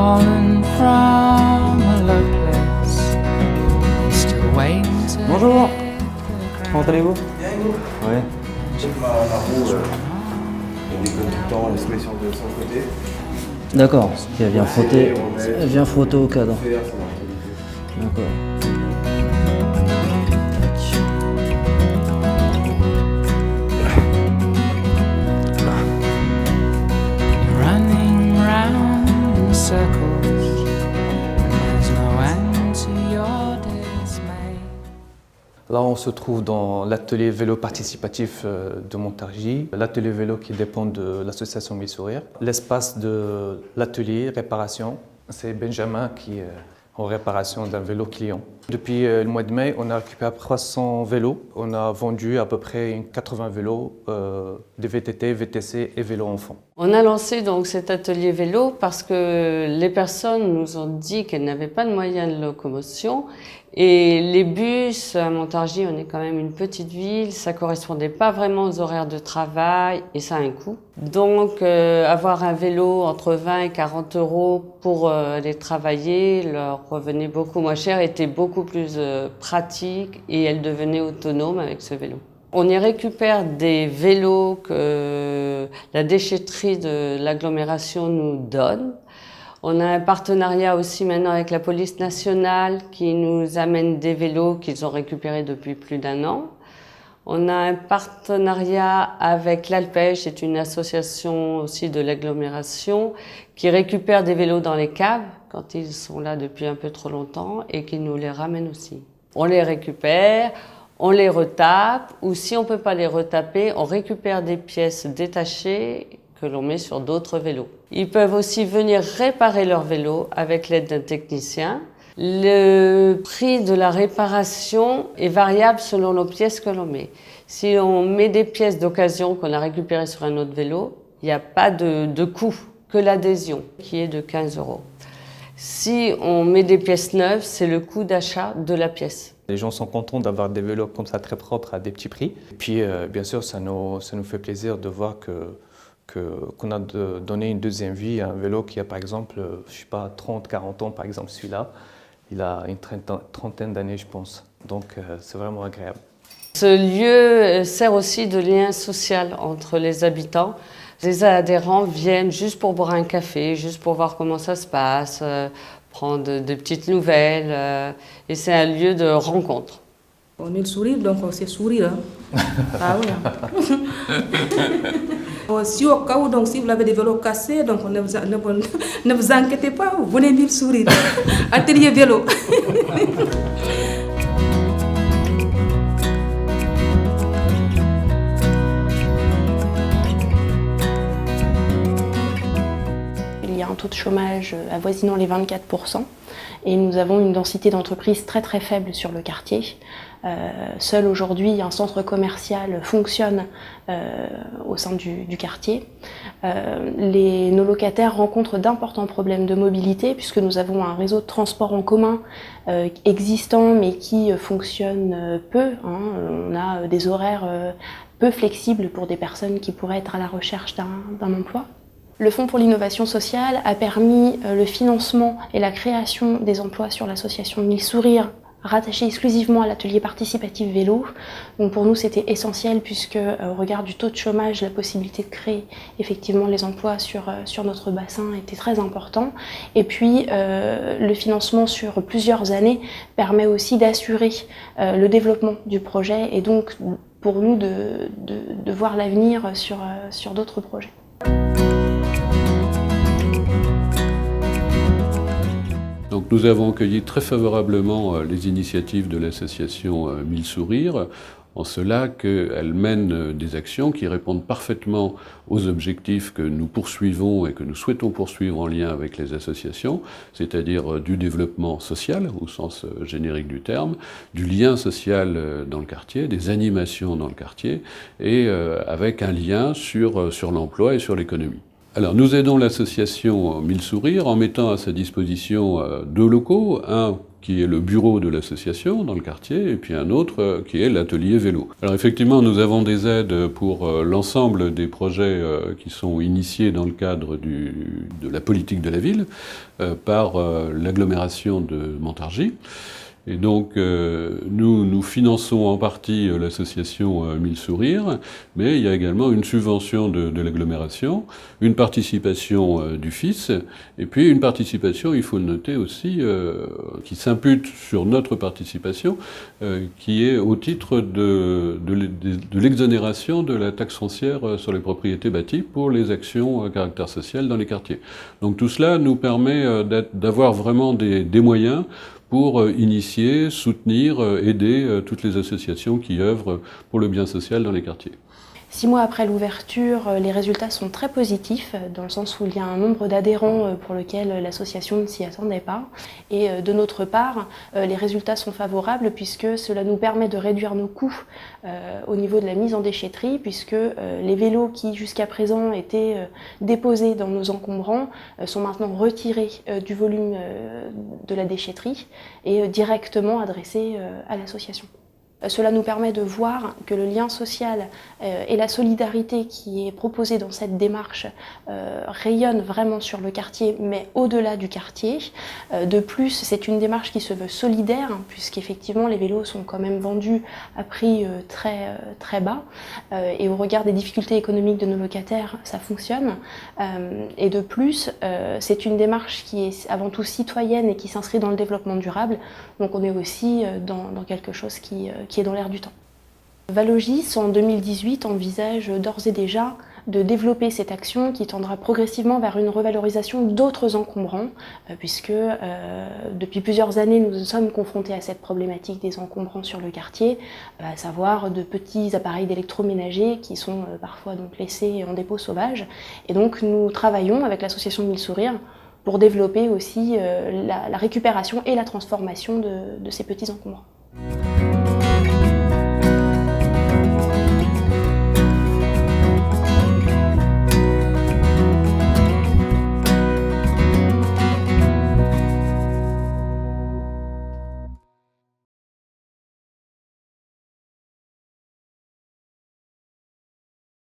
fallen from a low place, still waiting to Bonjour. hit the Comment allez-vous? Bien et vous? Ouais. La roue, on déconne tout le temps, on se met sur le côté. D'accord. Elle vient frotter. on met- Elle vient frotter au cadre. Faire, ça marche. D'accord. running round in circles. There's no end to your dismay. Là, on se trouve dans l'atelier vélo participatif de Montargis, l'atelier vélo qui dépend de l'association Mille Sourires. L'espace de l'atelier réparation, c'est Benjamin qui est en réparation d'un vélo client. Depuis le mois de mai, on a récupéré 300 vélos. On a vendu à peu près 80 vélos, des VTT, VTC et vélos enfants. On a lancé donc cet atelier vélo parce que les personnes nous ont dit qu'elles n'avaient pas de moyens de locomotion et les bus à Montargis, on est quand même une petite ville, ça correspondait pas vraiment aux horaires de travail et ça a un coût. Donc avoir un vélo entre 20 et 40 euros pour aller travailler leur revenait beaucoup moins cher, était beaucoup plus pratique et elles devenaient autonomes avec ce vélo. On y récupère des vélos que la déchetterie de l'agglomération nous donne. On a un partenariat aussi maintenant avec la police nationale qui nous amène des vélos qu'ils ont récupérés depuis plus d'1 an. On a un partenariat avec l'Alpège, c'est une association aussi de l'agglomération qui récupère des vélos dans les caves quand ils sont là depuis un peu trop longtemps et qui nous les ramène aussi. On les récupère, on les retape ou si on ne peut pas les retaper, on récupère des pièces détachées que l'on met sur d'autres vélos. Ils peuvent aussi venir réparer leur vélo avec l'aide d'un technicien. Le prix de la réparation est variable selon les pièces que l'on met. Si on met des pièces d'occasion qu'on a récupérées sur un autre vélo, il n'y a pas de coût, que l'adhésion qui est de 15 euros. Si on met des pièces neuves, c'est le coût d'achat de la pièce. Les gens sont contents d'avoir des vélos comme ça très propres à des petits prix. Et puis, bien sûr, ça nous fait plaisir de voir qu'on a donné une deuxième vie à un vélo qui a par exemple, je sais pas, 30, 40 ans par exemple celui-là. Il a une trentaine d'années je pense, donc c'est vraiment agréable. Ce lieu sert aussi de lien social entre les habitants. Les adhérents viennent juste pour boire un café, juste pour voir comment ça se passe, prendre des petites nouvelles et c'est un lieu de rencontre. On est le sourire, donc c'est sourire. Hein. Ah oui. Si au cas où, donc, si vous avez des vélos cassés, donc ne vous inquiétez pas, vous venez Mille Sourires. Atelier vélo. Il y a un taux de chômage avoisinant les 24% et nous avons une densité d'entreprises très très faible sur le quartier. Seul aujourd'hui un centre commercial fonctionne au sein du quartier. Nos locataires rencontrent d'importants problèmes de mobilité puisque nous avons un réseau de transport en commun existant mais qui fonctionne peu. On a des horaires peu flexibles pour des personnes qui pourraient être à la recherche d'un emploi. Le Fonds pour l'innovation sociale a permis le financement et la création des emplois sur l'association Mille Sourires, rattachée exclusivement à l'atelier participatif vélo. Donc pour nous c'était essentiel puisque au regard du taux de chômage, la possibilité de créer effectivement les emplois sur notre bassin était très important. Et puis le financement sur plusieurs années permet aussi d'assurer le développement du projet et donc pour nous de voir l'avenir sur d'autres projets. Donc nous avons accueilli très favorablement les initiatives de l'association Mille Sourires, en cela qu'elle mène des actions qui répondent parfaitement aux objectifs que nous poursuivons et que nous souhaitons poursuivre en lien avec les associations, c'est-à-dire du développement social au sens générique du terme, du lien social dans le quartier, des animations dans le quartier et avec un lien sur l'emploi et sur l'économie. Alors, nous aidons l'association Mille Sourires en mettant à sa disposition 2 locaux, un qui est le bureau de l'association dans le quartier, et puis un autre qui est l'atelier vélo. Alors effectivement, nous avons des aides pour l'ensemble des projets qui sont initiés dans le cadre de la politique de la ville par l'agglomération de Montargis. Et donc, nous finançons en partie l'association Mille Sourires, mais il y a également une subvention de l'agglomération, une participation du FIS, et puis une participation, il faut le noter aussi, qui s'impute sur notre participation, qui est au titre de l'exonération de la taxe foncière sur les propriétés bâties pour les actions à caractère social dans les quartiers. Donc tout cela nous permet d'avoir vraiment des moyens pour initier, soutenir, aider toutes les associations qui œuvrent pour le bien social dans les quartiers. 6 mois après l'ouverture, les résultats sont très positifs, dans le sens où il y a un nombre d'adhérents pour lequel l'association ne s'y attendait pas. Et de notre part, les résultats sont favorables puisque cela nous permet de réduire nos coûts au niveau de la mise en déchetterie, puisque les vélos qui jusqu'à présent étaient déposés dans nos encombrants sont maintenant retirés du volume de la déchetterie et directement adressés à l'association. Cela nous permet de voir que le lien social et la solidarité qui est proposée dans cette démarche rayonnent vraiment sur le quartier, mais au-delà du quartier. De plus, c'est une démarche qui se veut solidaire, puisqu'effectivement les vélos sont quand même vendus à prix très bas. Et au regard des difficultés économiques de nos locataires, ça fonctionne. Et de plus, c'est une démarche qui est avant tout citoyenne et qui s'inscrit dans le développement durable. Donc on est aussi dans quelque chose qui est dans l'air du temps. Valogis, en 2018, envisage d'ores et déjà de développer cette action qui tendra progressivement vers une revalorisation d'autres encombrants, puisque depuis plusieurs années, nous sommes confrontés à cette problématique des encombrants sur le quartier, à savoir de petits appareils d'électroménager qui sont parfois donc laissés en dépôt sauvage. Et donc nous travaillons avec l'association Mille Sourires pour développer aussi la récupération et la transformation de ces petits encombrants.